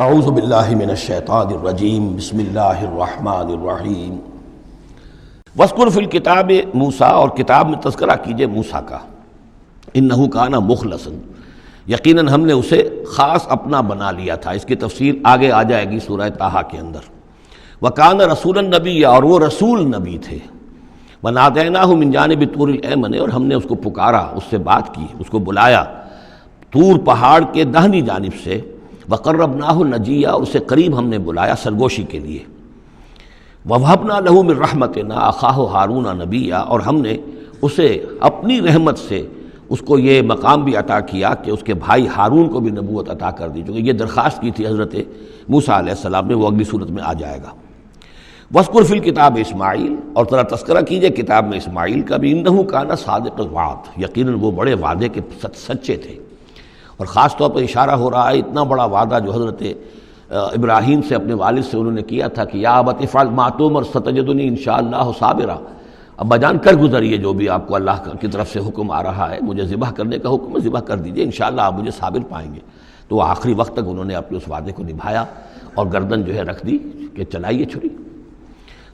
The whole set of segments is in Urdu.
اعوذ باللہ من الشیطان الرجیم بسم اللہ الرحمن الرحیم واذکر فی الکتاب موسیٰ، اور کتاب میں تذکرہ کیجئے موسیٰ کا، انہ کان مخلصا، یقیناً ہم نے اسے خاص اپنا بنا لیا تھا۔ اس کی تفصیل آگے آ جائے گی سورہ طٰہٰ کے اندر۔ وکان رسولا نبیا، اور وہ رسول نبی تھے۔ ونادیناہ من جانب طور الایمن، اور ہم نے اس کو پکارا، اس سے بات کی، اس کو بلایا طور پہاڑ کے داہنی جانب سے۔ وقربناہ نجیا، اسے قریب ہم نے بلایا سرگوشی کے لیے۔ ووہبنا لہ من رحمتنا اخاہ ہارون نبیا، اور ہم نے اسے اپنی رحمت سے اس کو یہ مقام بھی عطا کیا کہ اس کے بھائی ہارون کو بھی نبوت عطا کر دی، چونکہ یہ درخواست کی تھی حضرت موسیٰ علیہ السلام نے، وہ اگلی صورت میں آ جائے گا۔ وَاذْكُرْ فِي الْكِتَابِ اسماعیل، اور ذرا تذکرہ کیجئے کتاب میں اسماعیل کا بھی، انہ کان صادق الوعد، یقیناً وہ بڑے وعدے کے سچے تھے۔ اور خاص طور پر اشارہ ہو رہا ہے اتنا بڑا وعدہ جو حضرت ابراہیم سے اپنے والد سے انہوں نے کیا تھا کہ یا ابت افعل ما تؤمر ستجدنی انشاءاللہ صابرا، ابا جان کر گزریے جو بھی آپ کو اللہ کی طرف سے حکم آ رہا ہے، مجھے ذبح کرنے کا حکم ہے، ذبح کر دیجئے، انشاءاللہ آپ مجھے صابر پائیں گے۔ تو وہ آخری وقت تک انہوں نے اپنے اس وعدے کو نبھایا اور گردن جو ہے رکھ دی کہ چلائیے چھری۔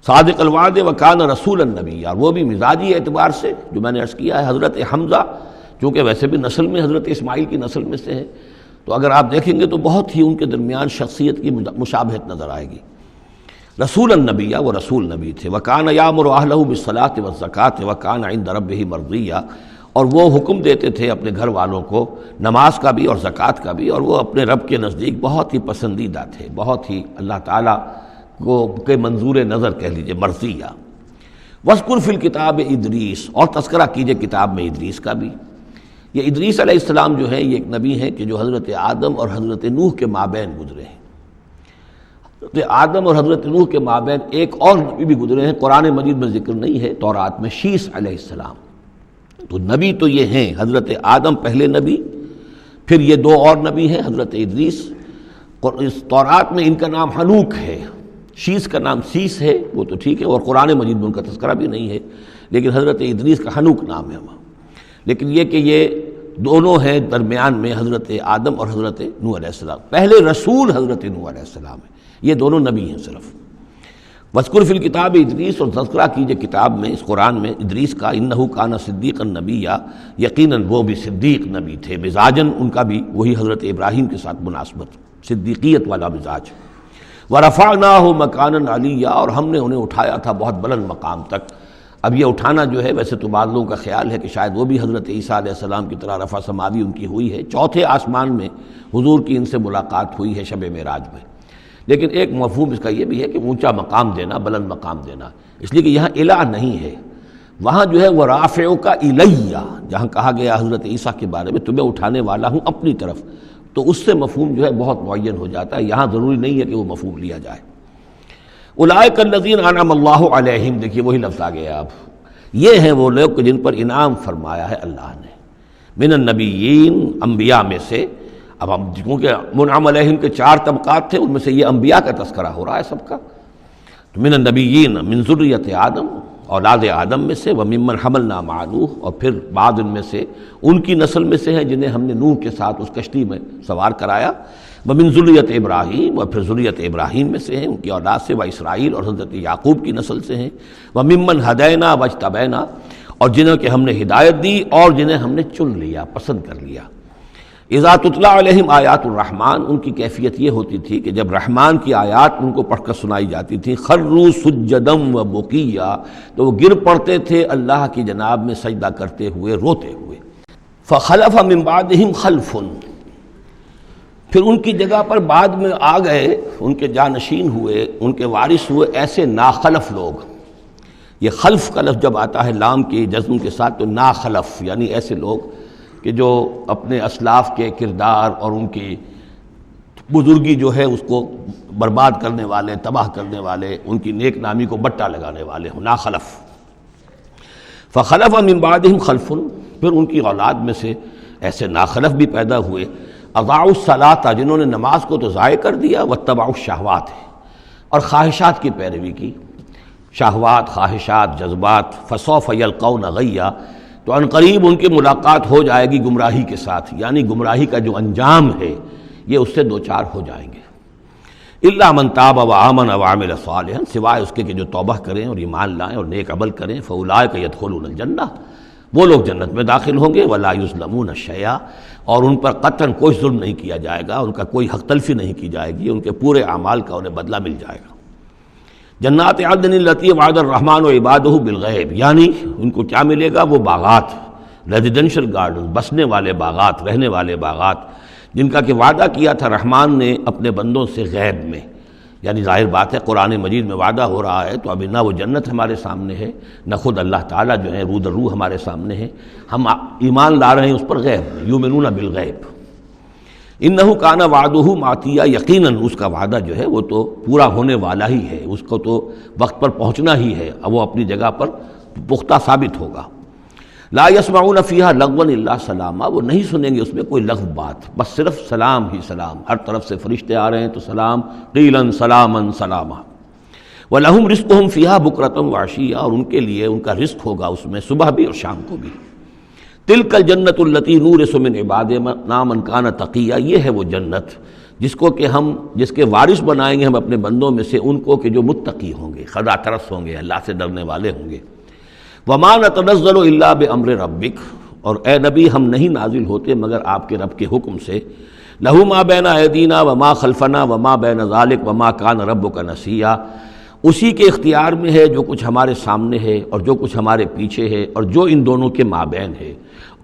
صادق الوعد وکان رسولا نبیا، اور وہ بھی مزاجی اعتبار سے جو میں نے عرض کیا ہے، حضرت حمزہ چونکہ ویسے بھی نسل میں حضرت اسماعیل کی نسل میں سے ہیں، تو اگر آپ دیکھیں گے تو بہت ہی ان کے درمیان شخصیت کی مشابہت نظر آئے گی۔ رسول النبی، وہ رسول نبی تھے۔ وکان یامر اہلہ بالصلاۃ والزکاۃ وکان عند ربہ مرضیہ، اور وہ حکم دیتے تھے اپنے گھر والوں کو نماز کا بھی اور زکوٰۃ کا بھی، اور وہ اپنے رب کے نزدیک بہت ہی پسندیدہ تھے، بہت ہی اللہ تعالیٰ کو کے منظور نظر کہہ لیجیے، مرضیہ۔ واذکر فی الکتاب ادریس، اور تذکرہ کیجئے کتاب میں ادریس کا بھی۔ یہ ادریس علیہ السلام جو ہے یہ ایک نبی ہے کہ جو حضرت آدم اور حضرت نوح کے مابین گزرے ہیں۔ حضرت آدم اور حضرت نوح کے مابین ایک اور نبی بھی گزرے ہیں، قرآن مجید میں ذکر نہیں ہے، تورات میں، شیس علیہ السلام۔ تو نبی تو یہ ہیں حضرت آدم پہلے نبی، پھر یہ دو اور نبی ہیں حضرت ادریس۔ اس تورات میں ان کا نام حنوک ہے، شیس کا نام سیس ہے، وہ تو ٹھیک ہے، اور قرآن مجید میں ان کا تذکرہ بھی نہیں ہے، لیکن حضرت ادریس کا حنوک نام ہے وہاں۔ لیکن یہ کہ یہ دونوں ہیں درمیان میں حضرت آدم اور حضرت نوح علیہ السلام، پہلے رسول حضرت نوح علیہ السلام ہے، یہ دونوں نبی ہیں صرف۔ وَاذْكُرْ فِي الْكِتَابِ ادریس، اور تذکرہ کیجئے کتاب میں، اس قرآن میں، ادریس کا، انہ کان صدیقا نبیا، یقیناً وہ بھی صدیق نبی تھے، مزاجاً ان کا بھی وہی حضرت ابراہیم کے ساتھ مناسبت، صدیقیت والا مزاج۔ وَرَفَعْنَاهُ مَكَانًا عَلِيًّا، اور ہم نے انہیں اٹھایا تھا بہت بلند مقام تک۔ اب یہ اٹھانا جو ہے، ویسے تو بعض لوگوں کا خیال ہے کہ شاید وہ بھی حضرت عیسیٰ علیہ السلام کی طرح رفع سماوی ان کی ہوئی ہے، چوتھے آسمان میں حضور کی ان سے ملاقات ہوئی ہے شب معراج میں۔ لیکن ایک مفہوم اس کا یہ بھی ہے کہ اونچا مقام دینا، بلند مقام دینا، اس لیے کہ یہاں الہ نہیں ہے، وہاں جو ہے وہ رافعک الیہ، جہاں کہا گیا حضرت عیسیٰ کے بارے میں تمہیں اٹھانے والا ہوں اپنی طرف، تو اس سے مفہوم جو ہے بہت معین ہو جاتا ہے، یہاں ضروری نہیں ہے کہ وہ مفہوم لیا جائے۔ اولئک الذین انعم اللہ علیہم، دیکھیے وہی لفظ آ گیا اب، یہ ہیں وہ لوگ جن پر انعام فرمایا ہے اللہ نے، من النبیین، انبیاء میں سے۔ اب ہم کیونکہ منعم علیہم کے 4 طبقات تھے، ان میں سے یہ انبیاء کا تذکرہ ہو رہا ہے سب کا۔ تو من النبیین، من ذریۃ آدم، اولاد آدم میں سے، وممن حملنا مع نوح، اور پھر بعد ان میں سے ان کی نسل میں سے ہیں جنہیں ہم نے نوح کے ساتھ اس کشتی میں سوار کرایا، ومن ذریۃ ابراہیم، اور پھر ذریۃ ابراہیم میں سے ہیں، ان کی اولاد سے، و اسرائیل، اور حضرت یعقوب کی نسل سے ہیں، وممن ہدینا واجتبینا، اور جنہیں کہ ہم نے ہدایت دی اور جنہیں ہم نے چن لیا، پسند کر لیا۔ اذا تتلی علیہم آیات الرحمن، ان کی کیفیت یہ ہوتی تھی کہ جب رحمان کی آیات ان کو پڑھ کر سنائی جاتی تھیں، خروا سجدا و بکیا، تو وہ گر پڑتے تھے اللہ کی جناب میں سجدہ کرتے ہوئے، روتے ہوئے۔ فخلف من بعدہم خلف، پھر ان کی جگہ پر بعد میں آ گئے، ان کے جانشین ہوئے، ان کے وارث ہوئے ایسے ناخلف لوگ۔ یہ خلف کا لفظ جب آتا ہے لام کی جزم کے ساتھ، تو ناخلف یعنی ایسے لوگ کہ جو اپنے اسلاف کے کردار اور ان کی بزرگی جو ہے اس کو برباد کرنے والے، تباہ کرنے والے، ان کی نیک نامی کو بٹا لگانے والے ہوں، ناخلف۔ فخلف من بعدہم خلف، پھر ان کی اولاد میں سے ایسے ناخلف بھی پیدا ہوئے، اضاعوا الصلاۃ، جنہوں نے نماز کو تو ضائع کر دیا، واتبعوا الشہوات، اور خواہشات کی پیروی کی، شہوات، خواہشات، جذبات، فسوف یلقون غیا، تو عنقریب ان کی ملاقات ہو جائے گی گمراہی کے ساتھ، یعنی گمراہی کا جو انجام ہے یہ اس سے دوچار ہو جائیں گے۔ الا من تاب وآمن وعمل صالحا، سوائے اس کے کہ جو توبہ کریں اور ایمان لائیں اور نیک عمل کریں، فاولئک یدخلون الجنہ، وہ لوگ جنت میں داخل ہوں گے، ولا یظلمون شیئا، اور ان پر قطعاً کوئی ظلم نہیں کیا جائے گا، ان کا کوئی حق تلفی نہیں کی جائے گی، ان کے پورے اعمال کا انہیں بدلہ مل جائے گا۔ جنات عدن التی وعد الرحمن وعبادہ بالغیب، یعنی ان کو کیا ملے گا؟ وہ باغات، ریزیڈینشل گارڈن، بسنے والے باغات، رہنے والے باغات، جن کا کہ وعدہ کیا تھا رحمان نے اپنے بندوں سے غیب میں۔ یعنی ظاہر بات ہے قرآن مجید میں وعدہ ہو رہا ہے تو ابھی نہ وہ جنت ہمارے سامنے ہے، نہ خود اللہ تعالیٰ جو ہے روح در روح ہمارے سامنے ہے، ہم ایمان لا رہے ہیں اس پر غیب میں، یؤمنون بالغیب۔ انہ کان وعدہ ماتیا، یقیناً اس کا وعدہ جو ہے وہ تو پورا ہونے والا ہی ہے، اس کو تو وقت پر پہنچنا ہی ہے، اب وہ اپنی جگہ پر پختہ ثابت ہوگا۔ لا یسمعون فیہا لغوا الا سلاما، وہ نہیں سنیں گے اس میں کوئی لغو بات، بس صرف سلام ہی سلام، ہر طرف سے فرشتے آ رہے ہیں تو سلام، قیلا سلاما سلاما۔ وَلَهُمْ رِزْقُهُمْ فِيهَا بُكْرَةً وَعَشِيًّا، اور ان کے لیے ان کا رزق ہوگا اس میں صبح بھی اور شام کو بھی۔ تِلْكَ الْجَنَّةُ الَّتِي نُورِثُ مِنْ عِبَادِنَا مَنْ كَانَ تَقِيًّا، یہ ہے وہ جنت جس کو کہ ہم جس کے وارث بنائیں گے ہم اپنے بندوں میں سے ان کو کہ جو متقی ہوں گے، خدا ترس ہوں گے، اللہ سے ڈرنے والے ہوں گے۔ وَمَا نَتَنَزَّلُ إِلَّا بِأَمْرِ رَبِّكَ، اور اے نبی ہم نہیں نازل ہوتے مگر آپ کے رب کے حکم سے۔ لَهُ مَا بَيْنَ أَيْدِينَا وَمَا خَلْفَنَا وَمَا بَيْنَ ذَلِكَ وَمَا كَانَ رَبُّكَ نَسِيًّا، اسی کے اختیار میں ہے جو کچھ ہمارے سامنے ہے اور جو کچھ ہمارے پیچھے ہے اور جو ان دونوں کے مابین ہے،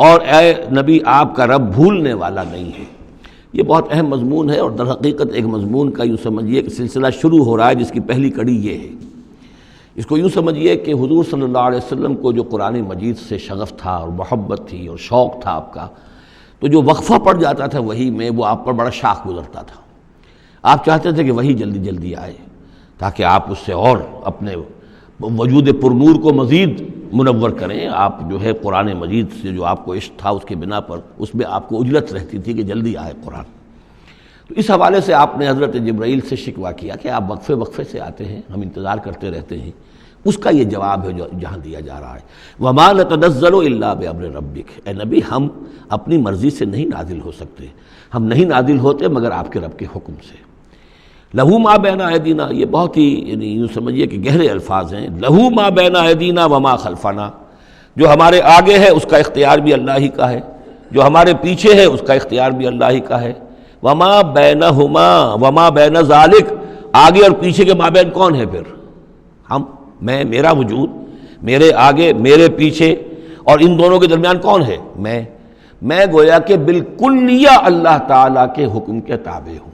اور اے نبی آپ کا رب بھولنے والا نہیں ہے۔ یہ بہت اہم مضمون ہے، اور در حقیقت ایک مضمون کا یوں سمجھیے کہ سلسلہ شروع ہو رہا ہے جس کی پہلی کڑی یہ ہے۔ اس کو یوں سمجھیے کہ حضور صلی اللہ علیہ وسلم کو جو قرآن مجید سے شغف تھا اور محبت تھی اور شوق تھا آپ کا، تو جو وقفہ پڑ جاتا تھا وہی میں، وہ آپ پر بڑا شاخ گزرتا تھا۔ آپ چاہتے تھے کہ وہی جلدی جلدی آئے تاکہ آپ اس سے اور اپنے وجود پرنور کو مزید منور کریں۔ آپ جو ہے قرآن مجید سے جو آپ کو عشق تھا اس کے بنا پر اس میں آپ کو اجلت رہتی تھی کہ جلدی آئے قرآن۔ تو اس حوالے سے آپ نے حضرت جبرائیل سے شکوہ کیا کہ آپ وقفے وقفے سے آتے ہیں، ہم انتظار کرتے رہتے ہیں۔ اس کا یہ جواب ہے جو جہاں دیا جا رہا ہے، وَمَا نَتَنَزَّلُ إِلَّا بِأَمْرِ رَبِّكَ، اے نبی ہم اپنی مرضی سے نہیں نازل ہو سکتے، ہم نہیں نازل ہوتے مگر آپ کے رب کے حکم سے۔ لَهُ مَا بَيْنَ أَيْدِينَا، یہ بہت ہی یعنی یوں سمجھیے کہ گہرے الفاظ ہیں۔ لَهُ مَا بَيْنَ أَيْدِينَا وَمَا خَلْفَنَا، جو ہمارے آگے ہے اس کا اختیار بھی اللہ ہی کا ہے، جو ہمارے پیچھے ہے اس کا اختیار بھی اللہ ہی کا ہے۔ وَمَا بَيْنَهُمَا وَمَا بَيْنَ ذَلِكَ، آگے اور پیچھے کے مابین کون ہے پھر؟ ہم، میں، میرا وجود، میرے آگے میرے پیچھے، اور ان دونوں کے درمیان کون ہے؟ میں گویا کہ بالکلیہ اللہ تعالیٰ کے حکم کے تابع ہوں۔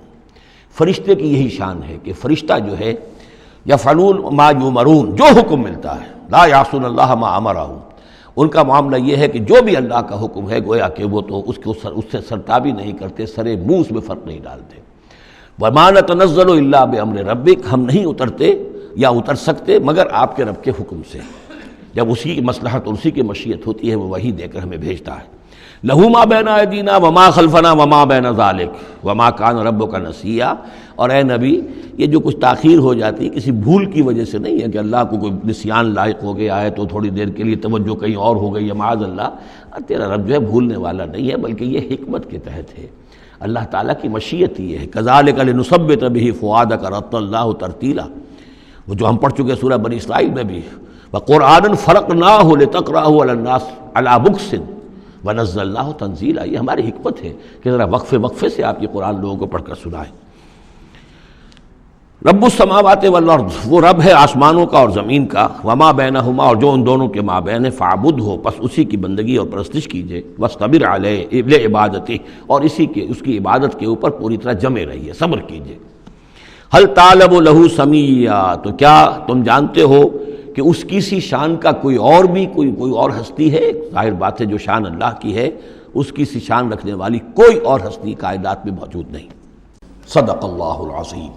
فرشتے کی یہی شان ہے کہ فرشتہ جو ہے یفعلون ما یؤمرون، جو حکم ملتا ہے، لا یعصون اللہ ما امرہم، ان کا معاملہ یہ ہے کہ جو بھی اللہ کا حکم ہے گویا کہ وہ تو اس سے سرتابی نہیں کرتے، سرے منہ اس میں فرق نہیں ڈالتے۔ وَمَا نَتَنَزَّلُ إِلَّا بِأَمْرِ رَبِّكَ، ہم نہیں اترتے یا اتر سکتے مگر آپ کے رب کے حکم سے، جب اسی کی مصلحت اور اسی کی مشیت ہوتی ہے وہ وحی دے کر ہمیں بھیجتا ہے۔ لَهُ مَا بَيْنَ أَيْدِينَا وَمَا خَلْفَنَا وَمَا بَيْنَ ذَلِكَ وَمَا كَانَ رَبُّكَ نَسِيًّا، اور اے نبی یہ جو کچھ تاخیر ہو جاتی ہے کسی بھول کی وجہ سے نہیں ہے کہ اللہ کو کوئی نسیان لاحق ہو گیا ہے تو تھوڑی دیر کے لیے توجہ کہیں اور ہو گئی ہے، معاذ اللہ، تیرا رب جو ہے بھولنے والا نہیں ہے، بلکہ یہ حکمت کے تحت ہے، اللہ تعالیٰ کی مشیت یہ ہے۔ كَذَلِكَ لِنُثَبِّتَ بِهِ فُؤَادَكَ رَتَّلَ اللَّهُ تَرْتِيلًا، وہ جو ہم پڑھ چکے سورہ بنی اسرائیل میں بھی، وَقُرْآنًا فَرَقْنَاهُ لِتَقْرَأَهُ عَلَى النَّاسِ عَلَى مُكْثٍ وَنَزَّلْنَاهُ تَنزِيلًا، یہ ہماری حکمت ہے کہ ذرا وقفے وقفے سے آپ یہ قرآن لوگوں کو پڑھ کر سنائیں۔ رب السماوات والارض، وہ رب ہے آسمانوں کا اور زمین کا، وما بینہما، اور جو ان دونوں کے مابین ہے، فاعبدہ، پس اسی کی بندگی اور پرستش کیجئے، واصطبر علیہ لعبادتہ، اور اس کی عبادت کے اوپر پوری طرح جمے رہیے، صبر کیجئے۔ هل تعلم له سمیع، تو کیا تم جانتے ہو کہ اس کی سی شان کا کوئی اور ہستی ہے؟ ظاہر بات ہے جو شان اللہ کی ہے اس کی سی شان رکھنے والی کوئی اور ہستی کائنات میں موجود نہیں۔ صدق اللہ العظیم۔